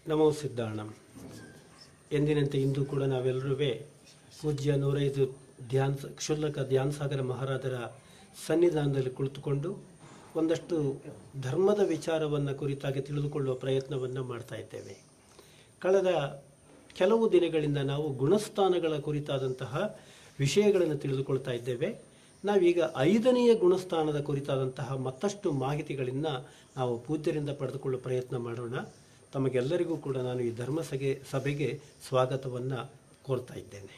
ನಮೋ ಸಿದ್ಧಾಣಂ. ಎಂದಿನಂತೆ ಇಂದು ಕೂಡ ನಾವೆಲ್ಲರೂ ಪೂಜ್ಯ 105 ಕ್ಷುಲ್ಲಕ ಧ್ಯಾನ ಸಾಗರ ಮಹಾರಾಜರ ಸನ್ನಿಧಾನದಲ್ಲಿ ಕುಳಿತುಕೊಂಡು ಒಂದಷ್ಟು ಧರ್ಮದ ವಿಚಾರವನ್ನು ಕುರಿತಾಗಿ ತಿಳಿದುಕೊಳ್ಳುವ ಪ್ರಯತ್ನವನ್ನು ಮಾಡ್ತಾ ಇದ್ದೇವೆ. ಕಳೆದ ಕೆಲವು ದಿನಗಳಿಂದ ನಾವು ಗುಣಸ್ಥಾನಗಳ ಕುರಿತಾದಂತಹ ವಿಷಯಗಳನ್ನು ತಿಳಿದುಕೊಳ್ತಾ ಇದ್ದೇವೆ. ನಾವೀಗ 5ನೆಯ ಗುಣಸ್ಥಾನದ ಕುರಿತಾದಂತಹ ಮತ್ತಷ್ಟು ಮಾಹಿತಿಗಳನ್ನು ನಾವು ಪೂಜ್ಯರಿಂದ ಪಡೆದುಕೊಳ್ಳುವ ಪ್ರಯತ್ನ ಮಾಡೋಣ. ತಮಗೆಲ್ಲರಿಗೂ ಕೂಡ ನಾನು ಈ ಧರ್ಮ ಸಭೆಗೆ ಸ್ವಾಗತವನ್ನು ಕೋರ್ತಾ ಇದ್ದೇನೆ.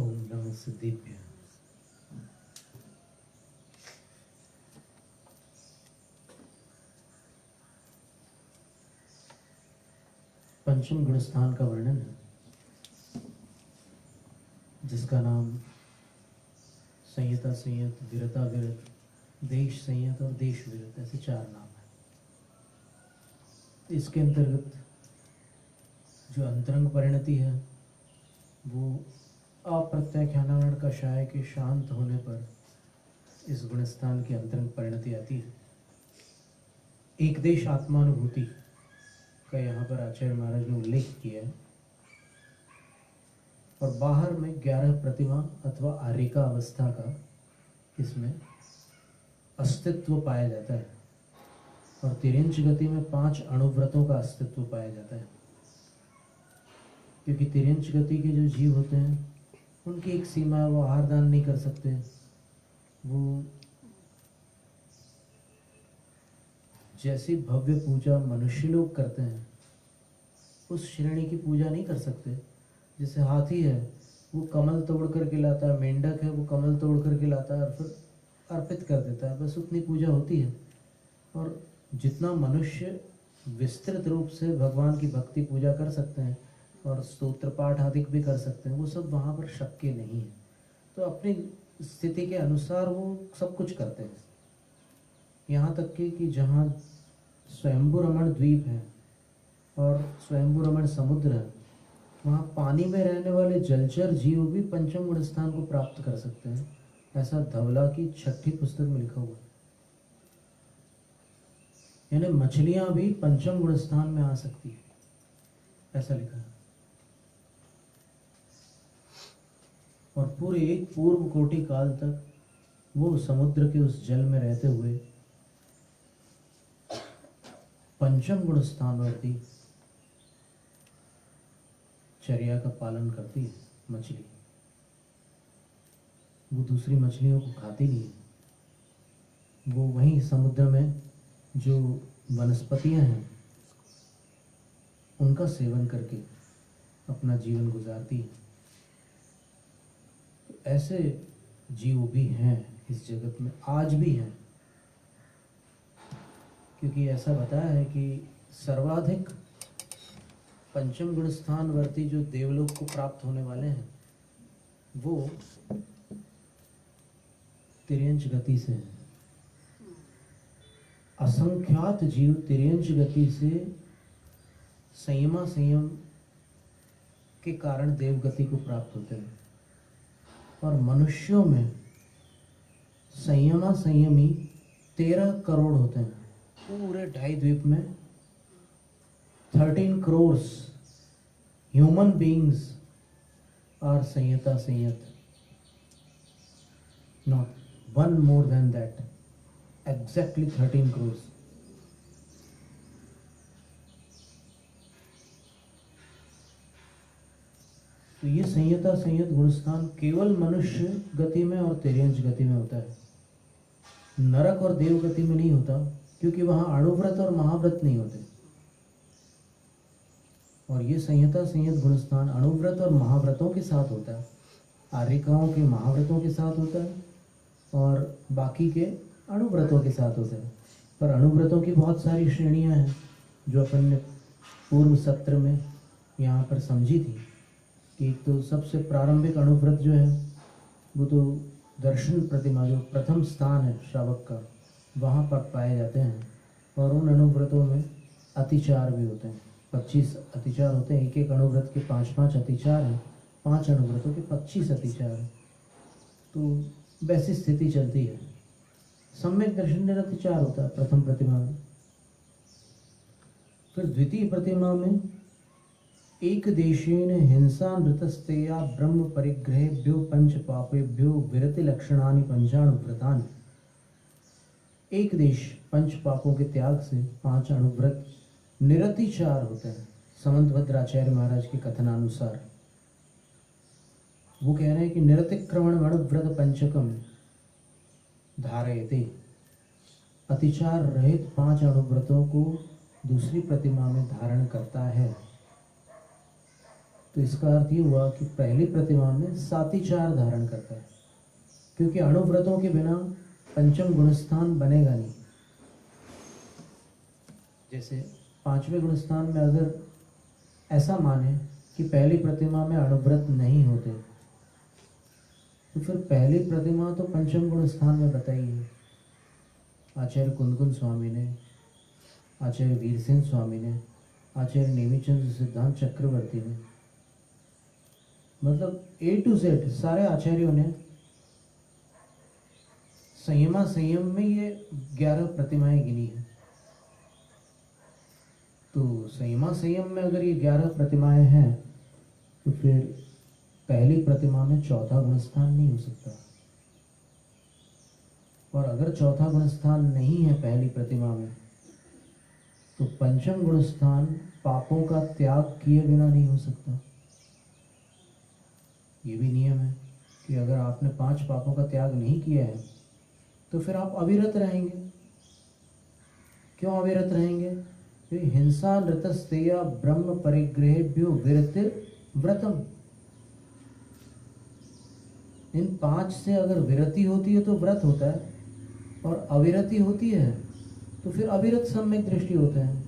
ओम नमः सिद्धेभ्य। पंचम गुणस्थान का वर्णन है, जिसका नाम संयता संयत, विरता विरत, देश संयत और देश विरत, ऐसे 4 नाम है। इसके अंतर्गत जो अंतरंग परिणति है वो अप्रत्याख्यानावरण कषाय के शांत होने पर इस गुणस्थान की अंतरंग परिणति आती है। एक देश आत्मानुभूति का यहाँ पर आचार्य महाराज ने उल्लेख किया है और बाहर में 11 प्रतिमा अथवा आरिका अवस्था का इसमें अस्तित्व पाया जाता है और तिर्यंच गति में 5 अणुव्रतों का अस्तित्व पाया जाता है, क्योंकि तिर्यंच गति के जो जीव होते हैं उनकी एक सीमा है, वो आहार दान नहीं कर सकते, वो जैसी भव्य पूजा मनुष्य लोग करते हैं उस श्रेणी की पूजा नहीं कर सकते। जैसे हाथी है वो कमल तोड़ करके लाता है, मेंढक है वो कमल तोड़ करके लाता है और फिर अर्पित कर देता है, बस उतनी पूजा होती है। और जितना मनुष्य विस्तृत रूप से भगवान की भक्ति पूजा कर सकते हैं और स्तोत्र पाठ आदि भी कर सकते हैं, वो सब वहाँ पर शक्य नहीं है। तो अपनी स्थिति के अनुसार वो सब कुछ करते हैं। यहाँ तक कि जहाँ स्वयंभू रमण द्वीप है और स्वयंभू रमण समुद्र है, वहाँ पानी में रहने वाले जलचर जीव भी पंचम गुणस्थान को प्राप्त कर सकते हैं, ऐसा धवला की 6ठी पुस्तक में लिखा हुआ है। यानी मछलियाँ भी पंचम गुणस्थान में आ सकती है, ऐसा लिखा है। और पूरे एक पूर्व कोटि काल तक वो समुद्र के उस जल में रहते हुए पंचम गुण स्थानवर्ती चर्या का पालन करती है मछली। वो दूसरी मछलियों को खाती नहीं है, वो वहीं समुद्र में जो वनस्पतियां हैं उनका सेवन करके अपना जीवन गुजारती है। ऐसे जीव भी हैं इस जगत में, आज भी हैं, क्योंकि ऐसा बताया है कि सर्वाधिक पंचम गुण स्थान वर्ती जो देवलोक को प्राप्त होने वाले हैं वो तिर्यंच गति से हैं। असंख्यात जीव तिर्यंच गति से संयम के कारण देव गति को प्राप्त होते हैं और मनुष्यों में संयमी 13 करोड़ होते हैं। पूरे 2.5 द्वीप में 13 crores human beings are संयत, not one more than that, exactly 13 crores. तो ये संयत गुणस्थान केवल मनुष्य गति में और तिर्यंच गति में होता है, नरक और देव गति में नहीं होता, क्योंकि वहां अणुव्रत और महाव्रत नहीं होते। और ये संयत गुणस्थान अणुव्रत और महाव्रतों के साथ होता है, आर्यिकाओं के महाव्रतों के साथ होता है और बाकी के अणुव्रतों के साथ होता है। पर अणुव्रतों की बहुत सारी श्रेणियां हैं, जो अपन ने पूर्व सत्र में यहाँ पर समझी थी कि एक तो सबसे प्रारंभिक अणुव्रत जो है वो तो दर्शन प्रतिमा जो प्रथम स्थान है श्रावक का, वहाँ पर पाए जाते हैं। और उन अणुव्रतों में अतिचार भी होते हैं, 25 अतिचार होते हैं। एक एक अणुव्रत के 5-5 अतिचार हैं, 5 अणुव्रतों के 25 अतिचार हैं। तो वैसी स्थिति चलती है। सम्यक दर्शन निरतिचार होता है प्रथम प्रतिमा में। फिर द्वितीय प्रतिमा में एक देशेन हिंसा नृतस्तेया ब्रह्म परिग्रहेभ्यो पंच पापेभ्यो विरति लक्षणानि पंचाणुव्रतानि। एक देश पंच पापों के त्याग से 5 अणुव्रत निरतिचार होते हैं समंत भद्राचार्य महाराज के कथनानुसार। वो कह रहे हैं कि निरतिक्रमण अणुव्रत पंचकम धारयते, अतिचार रहित 5 अणुव्रतों को दूसरी प्रतिमा में धारण करता है। तो इसका अर्थ ये हुआ कि पहली प्रतिमा में सातिचार धारण करता है, क्योंकि अणुव्रतों के बिना पंचम गुणस्थान बनेगा नहीं। जैसे 5वें गुणस्थान में अगर ऐसा माने कि पहली प्रतिमा में अणुव्रत नहीं होते, तो फिर पहली प्रतिमा तो पंचम गुणस्थान में बताई है। आचार्य कुंदकुंद स्वामी ने, आचार्य वीरसेन स्वामी ने, आचार्य नेमिचंद सिद्धांत चक्रवर्ती ने, मतलब A to Z सारे आचार्यों ने संयम में ये 11 प्रतिमाएं गिनी है। तो संयम में अगर ये 11 प्रतिमाएं हैं तो फिर पहली प्रतिमा में चौथा गुणस्थान नहीं हो सकता। और अगर चौथा गुणस्थान नहीं है पहली प्रतिमा में, तो पंचम गुणस्थान पापों का त्याग किए बिना नहीं हो सकता। ये भी नियम है कि अगर आपने 5 पापों का त्याग नहीं किया है तो फिर आप अविरत रहेंगे। क्यों अविरत रहेंगे? क्योंकि हिंसा नृतस्तेया ब्रह्म परिग्रहेभ्यो विरतिर व्रतम। इन 5 से अगर विरति होती है तो व्रत होता है, और अविरति होती है तो फिर अविरत सम्यक दृष्टि होता है।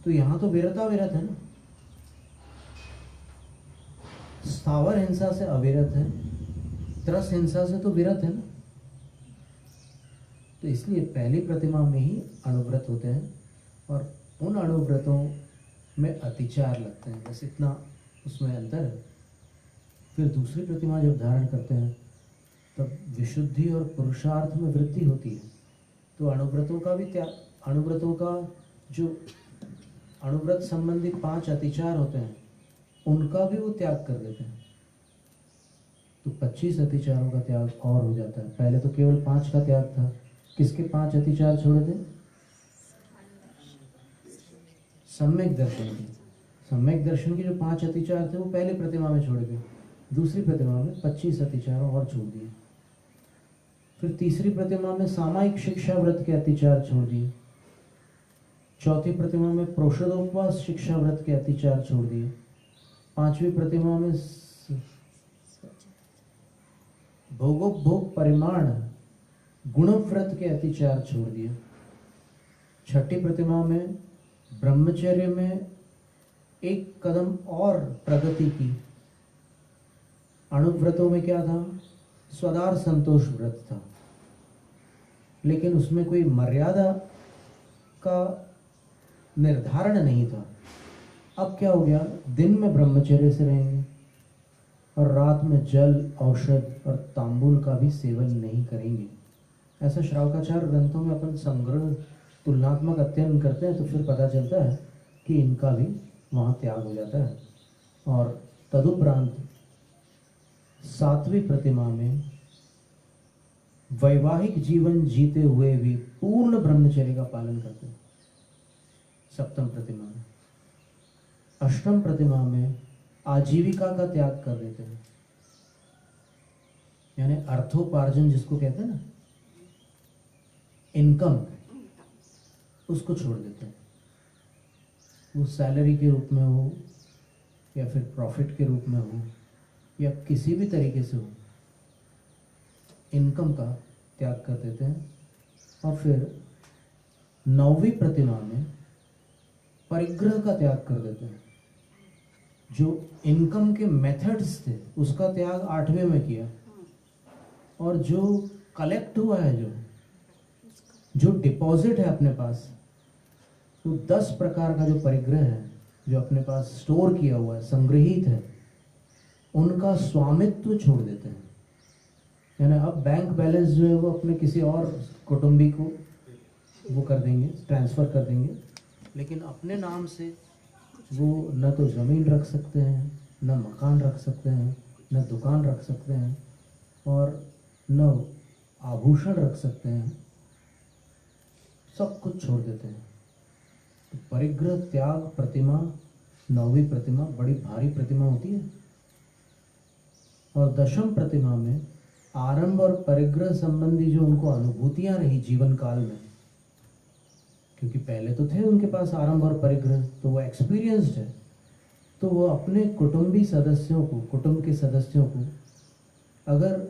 तो यहां तो विरता विरत है ना, स्थावर हिंसा से अविरत है, त्रस हिंसा से तो विरत है ना। तो इसलिए पहली प्रतिमा में ही अणुव्रत होते हैं, और उन अणुव्रतों में अतिचार लगते हैं, बस इतना उसमें अंतर है। फिर दूसरी प्रतिमा जब धारण करते हैं तब विशुद्धि और पुरुषार्थ में वृद्धि होती है। तो अणुव्रतों का भी त्याग, अणुव्रतों का जो अणुव्रत संबंधी 5 अतिचार होते हैं उनका भी वो त्याग कर देते हैं। तो 25 अतिचारों का त्याग और हो जाता है। पहले तो केवल 5 का त्याग था। किसके 5 अतिचार छोड़े थे? सम्यक दर्शन के। सम्यक दर्शन के जो 5 अतिचार थे वो पहली प्रतिमा में छोड़ गए, दूसरी प्रतिमा में 25 अतिचार और छोड़ दिए। फिर तीसरी प्रतिमा में सामायिक शिक्षा व्रत के अतिचार छोड़ दिए। चौथी प्रतिमा में प्रोषदोपवास शिक्षा व्रत के अतिचार छोड़ दिए। 5वीं प्रतिमा में भोगोपभोग परिमाण गुणव्रत के अतिचार छोड़ दिए। 6ठी प्रतिमा में ब्रह्मचर्य में एक कदम और प्रगति की। अणुव्रतों में क्या था? स्वदार संतोष व्रत था, लेकिन उसमें कोई मर्यादा का निर्धारण नहीं था। अब क्या हो गया? दिन में ब्रह्मचर्य से रहेंगे और रात में जल, औषध और तांबूल का भी सेवन नहीं करेंगे। ऐसा श्रावकाचार ग्रंथों में अपन संग्रह तुलनात्मक अध्ययन करते हैं तो फिर पता चलता है कि इनका भी वहाँ त्याग हो जाता है। और तदुपरांत 7वीं प्रतिमा में वैवाहिक जीवन जीते हुए भी पूर्ण ब्रह्मचर्य का पालन करते हैं। 7म प्रतिमा में। 8म प्रतिमा में आजीविका का त्याग कर देते हैं, यानी अर्थोपार्जन जिसको कहते हैं ना, इनकम, उसको छोड़ देते हैं। वो सैलरी के रूप में हो या फिर प्रॉफिट के रूप में हो या किसी भी तरीके से हो, इनकम का त्याग कर देते हैं। और फिर 9वीं प्रतिमा में परिग्रह का त्याग कर देते हैं। जो इनकम के मेथड्स थे उसका त्याग 8वें में किया, और जो कलेक्ट हुआ है, जो डिपॉजिट है अपने पास, तो 10 प्रकार का जो परिग्रह है जो अपने पास स्टोर किया हुआ है, संग्रहित है, उनका स्वामित्व छोड़ देते हैं। यानी अब बैंक बैलेंस जो है वो अपने किसी और कुटुंबी को वो कर देंगे, ट्रांसफ़र कर देंगे, लेकिन अपने नाम से वो न तो ज़मीन रख सकते हैं, न मकान रख सकते हैं, न दुकान रख सकते हैं, और न आभूषण रख सकते हैं, सब कुछ छोड़ देते हैं। तो परिग्रह त्याग प्रतिमा, 9वीं प्रतिमा बड़ी भारी प्रतिमा होती है। और 10वीं प्रतिमा में आरंभ और परिग्रह संबंधी जो उनको अनुभूतियां रही जीवन काल में, क्योंकि पहले तो थे उनके पास आरंभ और परिग्रह, तो वो एक्सपीरियंस्ड है, तो वो अपने कुटुंबी सदस्यों को, कुटुंब के सदस्यों को अगर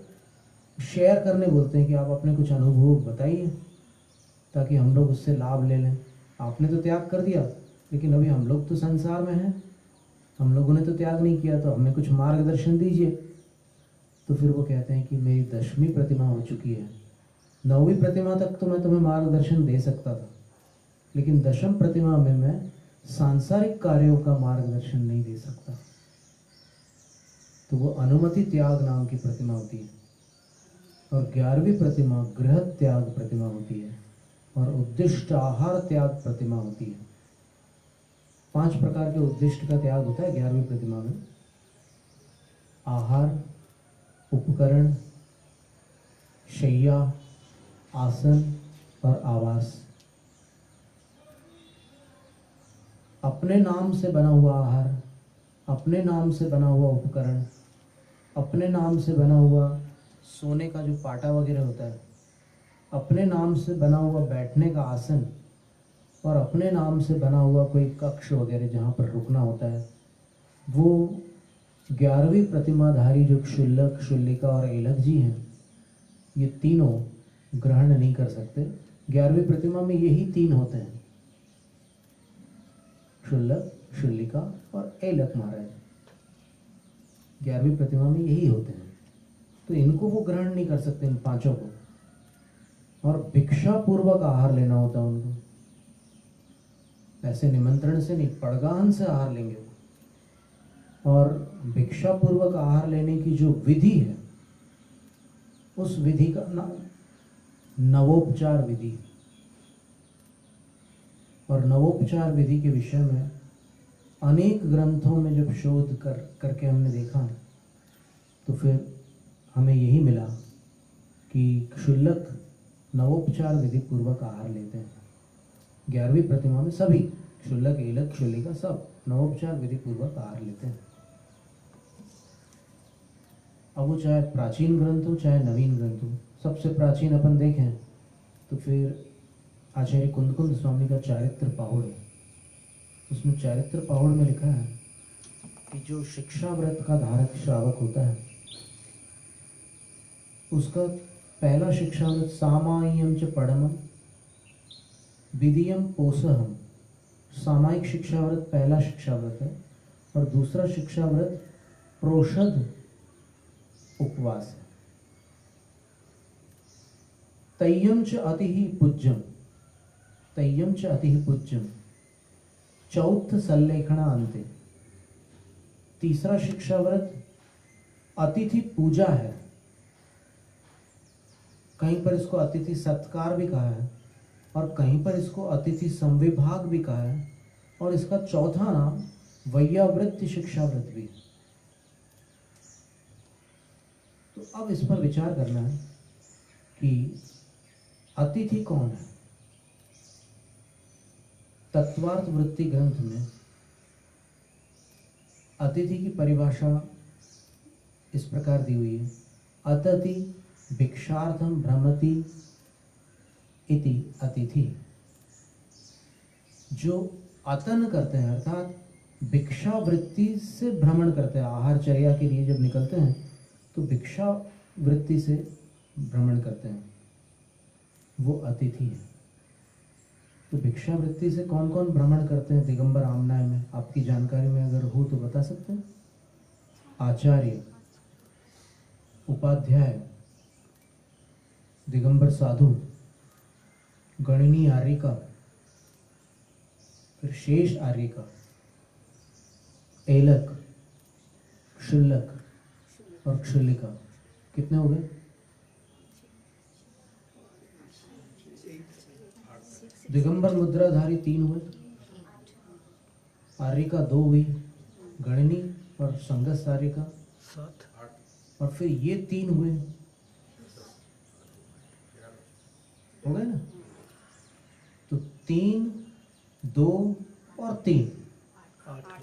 शेयर करने बोलते हैं कि आप अपने कुछ अनुभव बताइए ताकि हम लोग उससे लाभ ले लें। आपने तो त्याग कर दिया, लेकिन अभी हम लोग तो संसार में हैं, हम लोगों ने तो त्याग नहीं किया, तो हमें कुछ मार्गदर्शन दीजिए। तो फिर वो कहते हैं कि मेरी 10वीं प्रतिमा हो चुकी है, 9वीं प्रतिमा तक तो मैं तुम्हें मार्गदर्शन दे सकता था, लेकिन 10वीं प्रतिमा में मैं सांसारिक कार्यों का मार्गदर्शन नहीं दे सकता। तो वो अनुमति त्याग नाम की प्रतिमा होती है। और 11वीं प्रतिमा गृह त्याग प्रतिमा होती है, और उद्दिष्ट आहार त्याग प्रतिमा होती है। 5 प्रकार के उद्दिष्ट का त्याग होता है 11वीं प्रतिमा में। आहार, उपकरण, शैया, आसन और आवास। अपने नाम से बना हुआ आहार, अपने नाम से बना हुआ उपकरण, अपने नाम से बना हुआ सोने का जो पाटा वगैरह होता है, अपने नाम से बना हुआ बैठने का आसन, और अपने नाम से बना हुआ कोई कक्ष वगैरह जहाँ पर रुकना होता है, वो 11वीं प्रतिमाधारी जो क्षुल्लक, क्षुल्लिका और एलक जी हैं, ये तीनों ग्रहण नहीं कर सकते। 11वीं प्रतिमा में यही 3 होते हैं, क्षुल्लक, क्षुल्लिका और एलक महाराज। 11वीं प्रतिमा में यही होते हैं, तो इनको वो ग्रहण नहीं कर सकते, इन 5 को। और भिक्षा पूर्वक आहार लेना होता है उनको, ऐसे निमंत्रण से नहीं, पड़गान से आहार लेंगे वो। और भिक्षा पूर्वक आहार लेने की जो विधि है, उस विधि का नाम नवोपचार विधि। और नवोपचार विधि के विषय में अनेक ग्रंथों में जब शोध करके हमने देखा, तो फिर हमें यही मिला कि क्षुल्लक नवोपचार विधि पूर्वक आहार लेते हैं। 11वीं प्रतिमा में सभी क्षुल्लक, एलक, क्षुल्लिका सब नवोपचार विधि पूर्वक आहार लेते हैं। अब वो चाहे प्राचीन ग्रंथ हो चाहे नवीन ग्रंथ हो, सबसे प्राचीन अपन देखें तो फिर आचार्य कुंदकुंद स्वामी का चारित्र पाहुड़ है। उसमें चारित्र पाहुड़ में लिखा है कि जो शिक्षा व्रत का धारक श्रावक होता है, उसका पहला शिक्षा व्रत सामायिकम च पढ़मम विधियम पोषहम। सामायिक शिक्षा व्रत पहला शिक्षा व्रत है, और दूसरा शिक्षा व्रत प्रोषद उपवास है। तय्यम च अतिहि पूज्यम, तय्यम च अतिहि पूज्यम चौथ सल्लेखना अंते। तीसरा शिक्षा व्रत अतिथि पूजा है, कहीं पर इसको अतिथि सत्कार भी कहा है, और कहीं पर इसको अतिथि संविभाग भी कहा है, और इसका चौथा नाम वैयावृत्ति शिक्षा व्रत भी। तो अब इस पर विचार करना है कि अतिथि कौन है। तत्वार्थ वृत्ति ग्रंथ में अतिथि की परिभाषा इस प्रकार दी हुई है, अतिथि भिक्षार्थम भ्रमति इति अतिथि। जो अतन करते हैं, अर्थात भिक्षा वृत्ति से भ्रमण करते हैं, आहारचर्या के लिए जब निकलते हैं तो भिक्षा वृत्ति से भ्रमण करते हैं, वो अतिथि है। तो भिक्षावृत्ति से कौन कौन भ्रमण करते हैं दिगंबर आमनाय में? आपकी जानकारी में अगर हो तो बता सकते हैं? आचार्य, उपाध्याय, दिगंबर साधु, गणिनी आर्यिका, फिर शेष आर्यिका, एलक, क्षुल्लक और क्षुल्लिका। कितने हो गए? दिगंबर मुद्राधारी 3 हुए, आर्यिका 2 हुई, गणिनी और संगस आर्यिका 7। और फिर ये 3 हुए, हो गए ना? तो 3, 2 और 3, 8।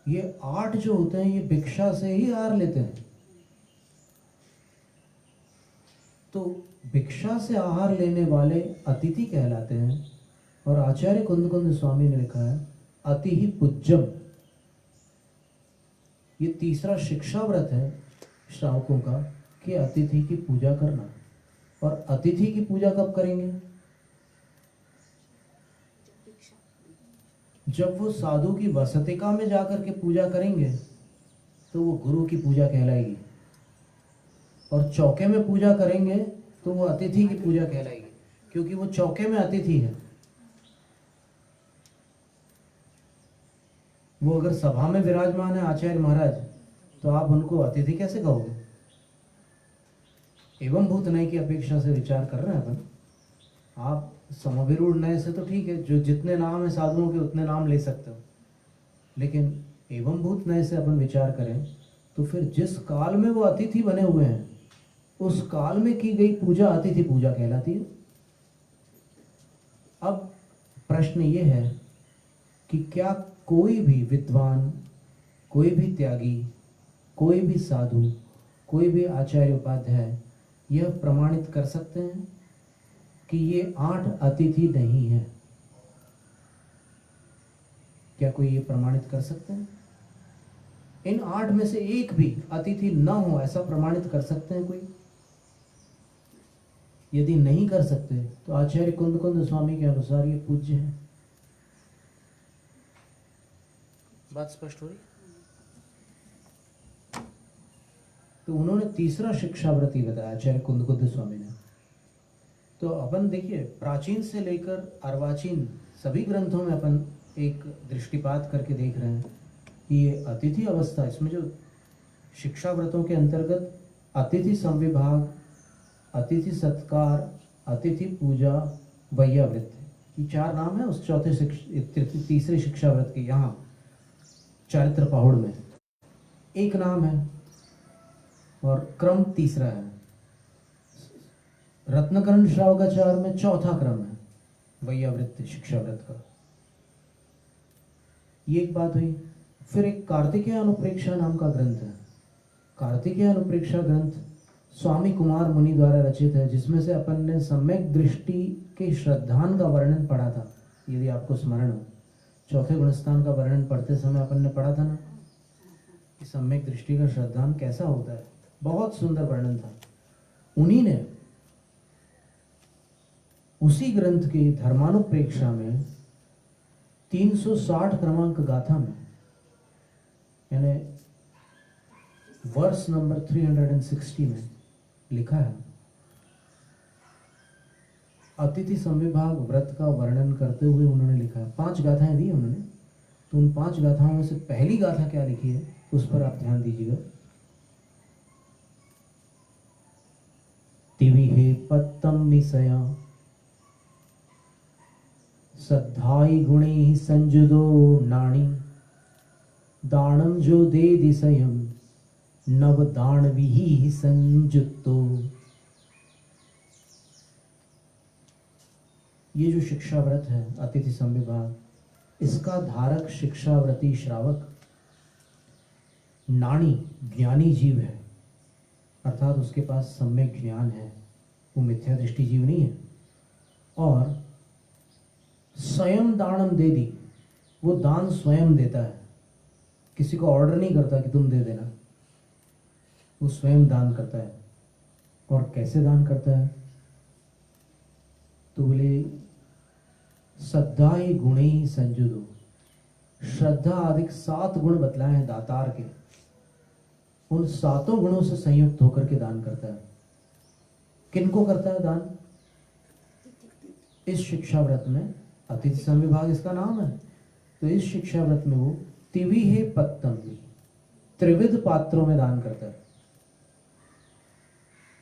ये 8 जो होते हैं ये भिक्षा से ही आहार लेते हैं। तो भिक्षा से आहार लेने वाले अतिथि कहलाते हैं। और आचार्य कुंद स्वामी ने लिखा है अति ही पूज्यम। ये तीसरा शिक्षा व्रत है श्रावकों का कि अतिथि की पूजा करना। और अतिथि की पूजा कब करेंगे? जब वो साधु की वसतिका में जाकर के पूजा करेंगे तो वो गुरु की पूजा कहलाएगी, और चौके में पूजा करेंगे तो वो अतिथि की पूजा कहलाएगी, क्योंकि वो चौके में अतिथि है। वो अगर सभा में विराजमान है आचार्य महाराज, तो आप उनको अतिथि कैसे कहोगे? एवं भूत नय की अपेक्षा से विचार कर रहे हैं अपन। आप समविरूढ़ नय से तो ठीक है, जो जितने नाम है साधुओं के उतने नाम ले सकते हो, लेकिन एवं भूत नय से अपन विचार करें तो फिर जिस काल में वो अतिथि बने हुए हैं उस काल में की गई पूजा अतिथि पूजा कहलाती है। अब प्रश्न ये है कि क्या कोई भी विद्वान, कोई भी त्यागी, कोई भी साधु, कोई भी आचार्य उपाध्याय यह प्रमाणित कर सकते हैं कि ये 8 अतिथि नहीं है? क्या कोई ये प्रमाणित कर सकते हैं? इन 8 में से एक भी अतिथि न हो ऐसा प्रमाणित कर सकते हैं कोई? यदि नहीं कर सकते तो आचार्य कुंद स्वामी के अनुसार ये पूज्य है। बात स्पष्ट हो रही? तो उन्होंने तीसरा शिक्षाव्रती बताया आचार्य कुंद स्वामी ने। तो अपन देखिए प्राचीन से लेकर अर्वाचीन सभी ग्रंथों में अपन एक दृष्टिपात करके देख रहे हैं कि ये अतिथि अवस्था, इसमें जो शिक्षाव्रतों के अंतर्गत अतिथि संविभाग, अतिथि सत्कार, अतिथि पूजा, वैयावृत्ति, ये 4 नाम है उस तीसरे शिक्षाव्रत के। यहाँ चारित्र पहाड़ में एक नाम है और क्रम तीसरा है। रत्नकरण श्रावकाचार में चौथा क्रम है वैयावृत्ति शिक्षाव्रत का। ये एक बात हुई। फिर एक कार्तिकेय अनुप्रेक्षा नाम का ग्रंथ है। कार्तिकेय अनुप्रेक्षा ग्रंथ स्वामी कुमार मुनि द्वारा रचित है, जिसमें से अपन ने सम्यक दृष्टि के श्रद्धान का वर्णन पढ़ा था, यदि आपको स्मरण हो। चौथे गुणस्थान का वर्णन पढ़ते समय अपन ने पढ़ा था ना कि सम्यक दृष्टि का श्रद्धान कैसा होता है। बहुत सुंदर वर्णन था। उन्हीं ने उसी ग्रंथ की धर्मानुप्रेक्षा में 360 क्रमांक गाथा में, यानी वर्ष नंबर 360 में लिखा है, अतिथि संविभाग व्रत का वर्णन करते हुए उन्होंने लिखा है। 5 गाथाएं दी उन्होंने। तो उन 5 गाथाओं में से पहली गाथा क्या लिखी है उस पर आप ध्यान दीजिएगा। तिविहे पत्तम मिसया सद्धाई गुणे संजुदो नाणी दानम जो दे दिशयम नव दानविही संजुतो। ये जो शिक्षाव्रत है अतिथि संविभाग, इसका धारक शिक्षाव्रती श्रावक नाणी ज्ञानी जीव है, अर्थात उसके पास सम्यक ज्ञान है, वो मिथ्या दृष्टि जीव नहीं है। और स्वयं दानम दे दी, वो दान स्वयं देता है, किसी को ऑर्डर नहीं करता कि तुम दे देना, वो स्वयं दान करता है। और कैसे दान करता है? तो बोले श्रद्धा ही गुणे ही संजुदो, श्रद्धा अधिक 7 गुण बतलाए हैं दातार के, उन 7 गुणों से संयुक्त होकर के दान करता है। किनको करता है दान? इस शिक्षा व्रत में अतिथि संविभाग इसका नाम है, तो इस शिक्षा व्रत में वो तिविहे पत्तम, त्रिविध पात्रों में दान करता है।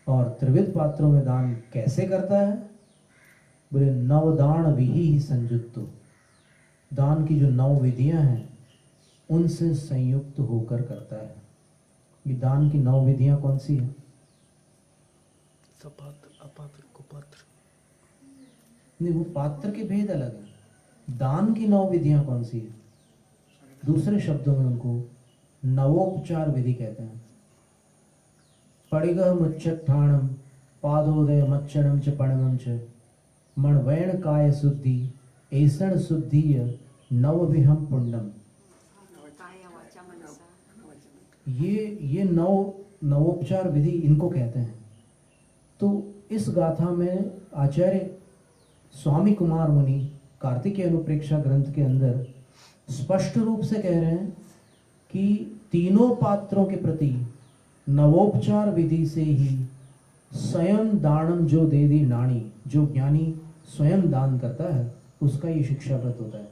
और त्रिविध पात्रों में दान कैसे करता है? बोले नवदान विहि संयुक्तो, दान की जो 9 विधियां हैं उनसे संयुक्त होकर करता है। ये दान की 9 विधियां कौन सी है? सपात्र, अपात्र, कुपात्र। नहीं, वो पात्र के भेद अलग है। दान की 9 विधियां कौन सी है? दूसरे शब्दों में उनको नवोपचार विधि कहते हैं। पड़िगह मुच्चट्ठाणम पादोदय मच्चणम च पणमम च मणवैण काय शुद्धि ऐसण शुद्धि नवविहम पुण्यम। ये नवोपचार विधि इनको कहते हैं। तो इस गाथा में आचार्य स्वामी कुमार मुनि कार्तिकेय अनुप्रेक्षा ग्रंथ के अंदर स्पष्ट रूप से कह रहे हैं कि तीनों पात्रों के प्रति नवोपचार विधि से ही स्वयं दानम जो दे दी नाणी, जो ज्ञानी स्वयं दान करता है उसका ये शिक्षा व्रत होता है।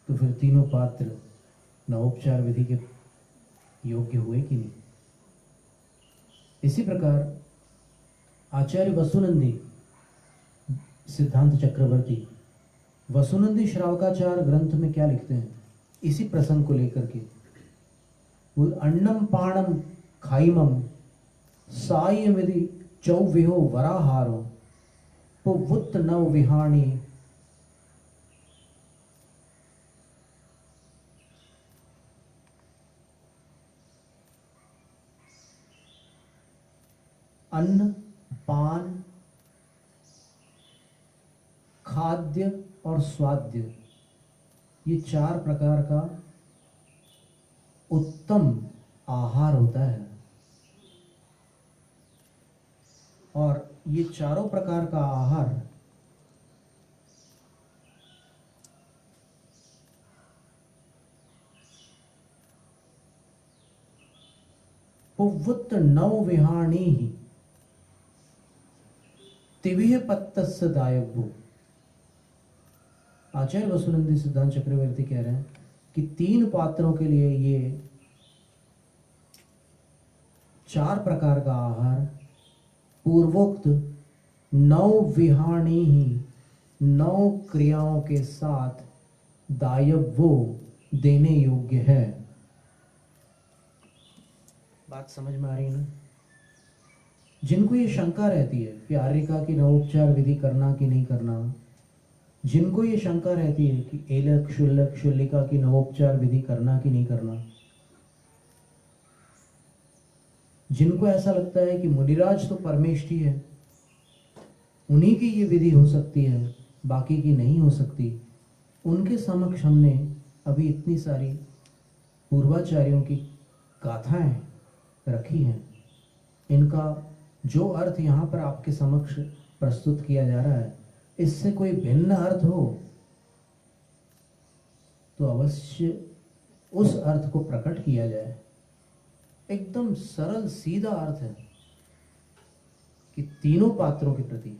तो फिर तीनों पात्र नवोपचार विधि के योग्य हुए कि नहीं? इसी प्रकार आचार्य वसुनंदी सिद्धांत चक्रवर्ती वसुनंदी श्रावकाचार ग्रंथ में क्या लिखते हैं इसी प्रसंग को लेकर के? वो अन्नम पाणम खाइमम सायमिति चौविहो वराहारो पुवुत नव विहाणी अन्न, पान, खाद्य और स्वाद्य, ये 4 प्रकार का उत्तम आहार होता है। और ये चारों प्रकार का आहार पुवुत नव विहाणी ही तिविह पत्तस्य दायव्यो। आचार्य वसुनंदी सिद्धांत चक्रवर्ती कह रहे हैं कि 3 पात्रों के लिए ये 4 प्रकार का आहार पूर्वोक्त 9 विहाणी ही 9 क्रियाओं के साथ दायव्यो देने योग्य है। बात समझ में आ रही है ना? जिनको ये शंका रहती है कि आर्यिका की नवोपचार विधि करना कि नहीं करना, जिनको ये शंका रहती है कि एलक शुल्लक शुल्लिका की नवोपचार विधि करना कि नहीं करना, जिनको ऐसा लगता है कि मुनिराज तो परमेष्ठी है, उन्हीं की ये विधि हो सकती है, बाकी की नहीं हो सकती, उनके समक्ष हमने अभी इतनी सारी पूर्वाचार्यों की गाथाएं रखी हैं। इनका जो अर्थ यहाँ पर आपके समक्ष प्रस्तुत किया जा रहा है, इससे कोई भिन्न अर्थ हो तो अवश्य उस अर्थ को प्रकट किया जाए। एकदम सरल सीधा अर्थ है कि तीनों पात्रों के प्रति।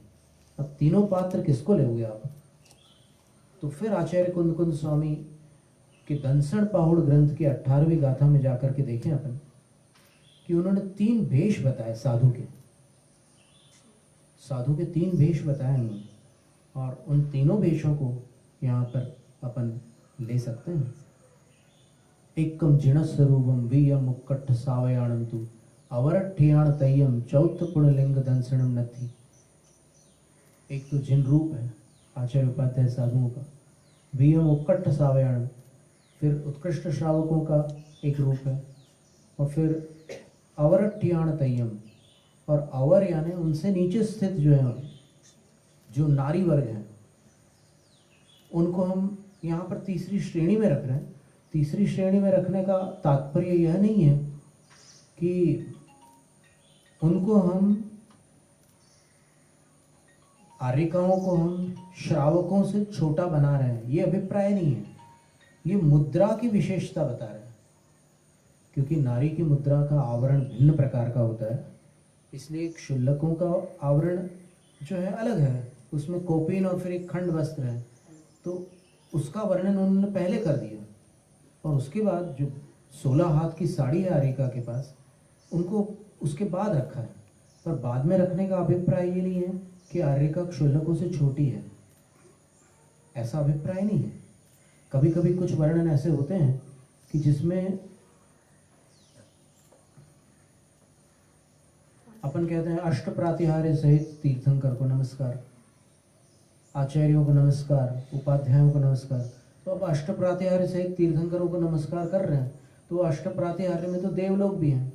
अब तीनों पात्र किसको लोगे आप? तो फिर आचार्य कुंद कुंद स्वामी के दंसण पाहुड़ ग्रंथ के 18वीं गाथा में जाकर के देखें अपन कि उन्होंने 3 भेष बताए साधु के। साधु के 3 भेष बताए उन्होंने, और उन तीनों भेषों को यहाँ पर अपन ले सकते हैं। एकम जिणस्वरूपम वीयम मुक्कट्ठ सावयाणम तु अवरठ्याण तय्यम चौथ पुणलिंग दंसणम नथी। एक तो जिन रूप है आचार्य उपाध्याय साधुओं का, वीयम मुक्कट्ठ सावयाणम, फिर उत्कृष्ट श्रावकों का एक रूप है, और फिर अवरठ्याण तय्यम, और अवर यानी उनसे नीचे स्थित जो है, जो नारी वर्ग हैं, उनको हम यहाँ पर तीसरी श्रेणी में रख रहे हैं। तीसरी श्रेणी में रखने का तात्पर्य यह नहीं है कि उनको हम आर्यिकाओं को हम श्रावकों से छोटा बना रहे हैं, ये अभिप्राय नहीं है, ये मुद्रा की विशेषता बता रहे हैं। क्योंकि नारी की मुद्रा का आवरण भिन्न प्रकार का होता है, इसलिए एक शुल्लकों का आवरण जो है अलग है, उसमें कोपीन और फिर एक खंड वस्त्र है, तो उसका वर्णन उन्होंने पहले कर दिया। और उसके बाद जो 16 हाथ की साड़ी है आर्यिका के पास, उनको उसके बाद रखा है। पर बाद में रखने का अभिप्राय ये नहीं है कि आर्यिका क्षुल्लकों से छोटी है, ऐसा अभिप्राय नहीं है। कभी कभी कुछ वर्णन ऐसे होते हैं कि जिसमें अपन कहते हैं अष्ट प्रातिहार्य सहित तीर्थंकर को नमस्कार, आचार्यों को नमस्कार, उपाध्यायों को नमस्कार। तो अब अष्ट प्रातिहार्य सहित तीर्थंकरों को नमस्कार कर रहे हैं, तो अष्ट प्रातिहार्य में तो देवलोक भी हैं,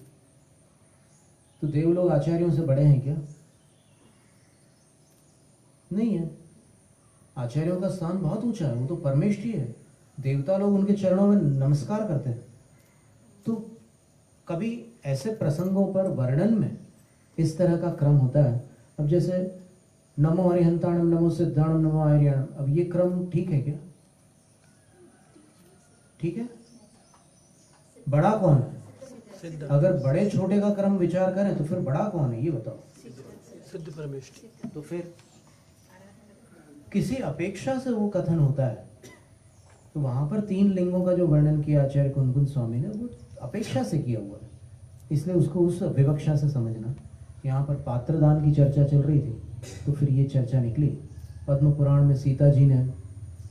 तो देवलोक आचार्यों से बड़े हैं क्या? नहीं है। आचार्यों का स्थान बहुत ऊंचा है, वो तो परमेष्ठी है, देवता लोग उनके चरणों में नमस्कार करते हैं। तो कभी ऐसे प्रसंगों पर वर्णन में इस तरह का क्रम होता है। अब जैसे नमो हरिहंताणम, नमो सिद्धाणम, नमो आर्याणम, अब ये क्रम ठीक है क्या? ठीक है? बड़ा कौन है? अगर बड़े छोटे का क्रम विचार करें तो फिर बड़ा कौन है, ये बताओ। सिद्ध परमेष्ठी। तो फिर किसी अपेक्षा से वो कथन होता है, तो वहां पर 3 लिंगों का जो वर्णन किया आचार्य कुंदकुंद स्वामी ने, वो अपेक्षा से किया हुआ है, इसलिए उसको उस विवक्षा से समझना। यहाँ पर पात्रदान की चर्चा चल रही थी, तो फिर ये चर्चा निकली। पद्म पुराण में सीता जी ने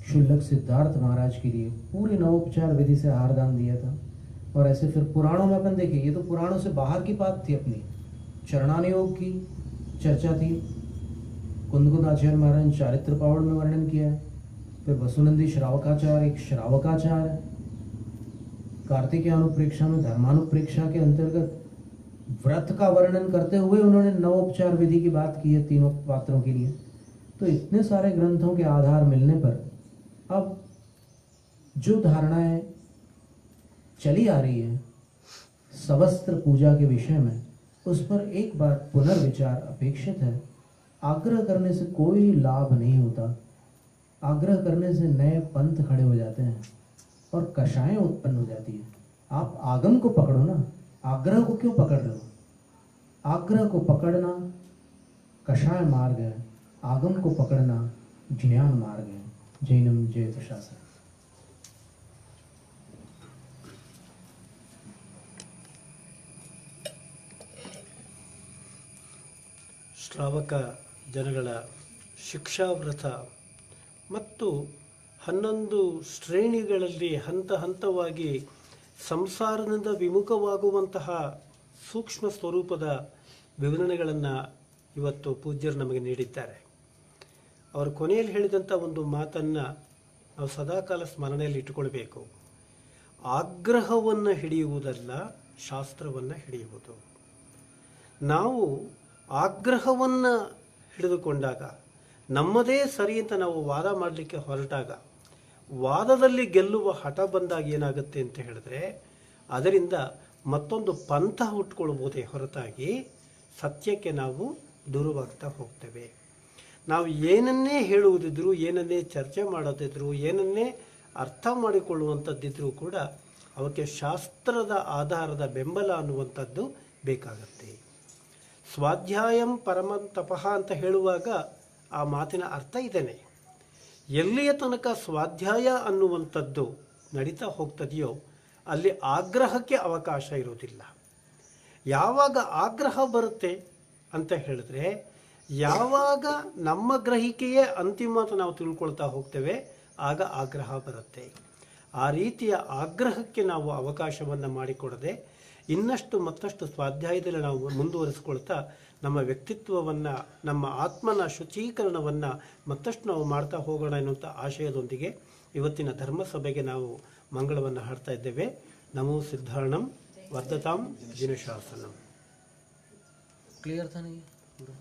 शुल्लक सिद्धार्थ महाराज के लिए पूरे नवोपचार विधि से आहार दान दिया था। और ऐसे फिर पुराणों में अपन देखें, ये तो पुराणों से बाहर की बात थी, अपनी चरणानुयोग की चर्चा थी। कुंदकुंद आचार्य महाराज ने चारित्र पावड़ में वर्णन किया है। फिर वसुनंदी श्रावकाचार एक श्रावकाचार है। कार्तिकेय अनुप्रेक्षा में धर्मानुप्रेक्षा के अंतर्गत व्रत का वर्णन करते हुए उन्होंने नवोपचार विधि की बात की है तीनों पात्रों के लिए। तो इतने सारे ग्रंथों के आधार मिलने पर अब जो धारणाएं चली आ रही है सवस्त्र पूजा के विषय में, उस पर एक बार पुनर्विचार अपेक्षित है। आग्रह करने से कोई लाभ नहीं होता, आग्रह करने से नए पंथ खड़े हो जाते हैं और कषायें उत्पन्न हो जाती है। आप आगम को पकड़ो ना, आग्रह को क्यों पकड़ रहे हो? आग्रह को पकड़ना कषाय मार्ग है, आगम को पकड़ना ज्ञान मार्ग है। जैनम जय प्रशासन। ಶ್ರಾವಕ ಜನಗಳ ಶಿಕ್ಷಾವ್ರತ ಮತ್ತು 11 ಶ್ರೇಣಿಗಳಲ್ಲಿ ಹಂತ ಹಂತವಾಗಿ ಸಂಸಾರದಿಂದ ವಿಮುಖವಾಗುವಂತಹ ಸೂಕ್ಷ್ಮ ಸ್ವರೂಪದ ವಿವರಣೆಗಳನ್ನು ಇವತ್ತು ಪೂಜ್ಯರು ನಮಗೆ ನೀಡಿದ್ದಾರೆ. ಅವರು ಕೊನೆಯಲ್ಲಿ ಹೇಳಿದಂಥ ಒಂದು ಮಾತನ್ನು ನಾವು ಸದಾಕಾಲ ಸ್ಮರಣೆಯಲ್ಲಿ ಇಟ್ಟುಕೊಳ್ಬೇಕು. ಆಗ್ರಹವನ್ನು ಹಿಡಿಯುವುದಲ್ಲ, ಶಾಸ್ತ್ರವನ್ನು ಹಿಡಿಯುವುದು. ನಾವು ಆಗ್ರಹವನ್ನು ಹಿಡಿದುಕೊಂಡಾಗ, ನಮ್ಮದೇ ಸರಿ ಅಂತ ನಾವು ವಾದ ಮಾಡಲಿಕ್ಕೆ ಹೊರಟಾಗ, ವಾದದಲ್ಲಿ ಗೆಲ್ಲುವ ಹಠ ಬಂದಾಗ ಏನಾಗುತ್ತೆ ಅಂತ ಹೇಳಿದ್ರೆ, ಅದರಿಂದ ಮತ್ತೊಂದು ಪಂಥ ಹುಟ್ಕೊಳ್ಬೋದೇ ಹೊರತಾಗಿ ಸತ್ಯಕ್ಕೆ ನಾವು ದೂರವಾಗ್ತಾ ಹೋಗ್ತೇವೆ. ನಾವು ಏನನ್ನೇ ಹೇಳುವುದಿದ್ರು, ಏನನ್ನೇ ಚರ್ಚೆ ಮಾಡೋದಿದ್ರು, ಏನನ್ನೇ ಅರ್ಥ ಮಾಡಿಕೊಳ್ಳುವಂಥದ್ದಿದ್ರೂ ಕೂಡ ಅವಕ್ಕೆ ಶಾಸ್ತ್ರದ ಆಧಾರದ ಬೆಂಬಲ ಅನ್ನುವಂಥದ್ದು ಬೇಕಾಗತ್ತೆ. ಸ್ವಾಧ್ಯಾಯಂ ಪರಮಂ ತಪಃ ಅಂತ ಹೇಳುವಾಗ ಆ ಮಾತಿನ ಅರ್ಥ ಇದೇನೆ. ಎಲ್ಲಿಯ ತನಕ ಸ್ವಾಧ್ಯಾಯ ಅನ್ನುವಂಥದ್ದು ನಡೀತಾ ಹೋಗ್ತದೆಯೋ ಅಲ್ಲಿ ಆಗ್ರಹಕ್ಕೆ ಅವಕಾಶ ಇರೋದಿಲ್ಲ. ಯಾವಾಗ ಆಗ್ರಹ ಬರುತ್ತೆ ಅಂತ ಹೇಳಿದ್ರೆ, ಯಾವಾಗ ನಮ್ಮ ಗ್ರಹಿಕೆಯೇ ಅಂತಿಮ ಅಂತ ನಾವು ತಿಳ್ಕೊಳ್ತಾ ಹೋಗ್ತೇವೆ, ಆಗ ಆಗ್ರಹ ಬರುತ್ತೆ. ಆ ರೀತಿಯ ಆಗ್ರಹಕ್ಕೆ ನಾವು ಅವಕಾಶವನ್ನು ಮಾಡಿಕೊಡದೆ ಇನ್ನಷ್ಟು ಮತ್ತಷ್ಟು ಸ್ವಾಧ್ಯಾಯದಲ್ಲಿ ನಾವು ಮುಂದುವರಿಸ್ಕೊಳ್ತಾ ನಮ್ಮ ವ್ಯಕ್ತಿತ್ವವನ್ನು, ನಮ್ಮ ಆತ್ಮನ ಶುಚೀಕರಣವನ್ನು ಮತ್ತಷ್ಟು ನಾವು ಮಾಡ್ತಾ ಹೋಗೋಣ ಎನ್ನುವಂಥ ಆಶಯದೊಂದಿಗೆ ಇವತ್ತಿನ ಧರ್ಮಸಭೆಗೆ ನಾವು ಮಂಗಳವನ್ನು ಹಾಡ್ತಾ ಇದ್ದೇವೆ. ನಮೋ ಸಿದ್ಧಾರ್ಣಂ ವರ್ಧತಾಂ ಜಿನಶಾಸನಂ. क्लियर था नहीं?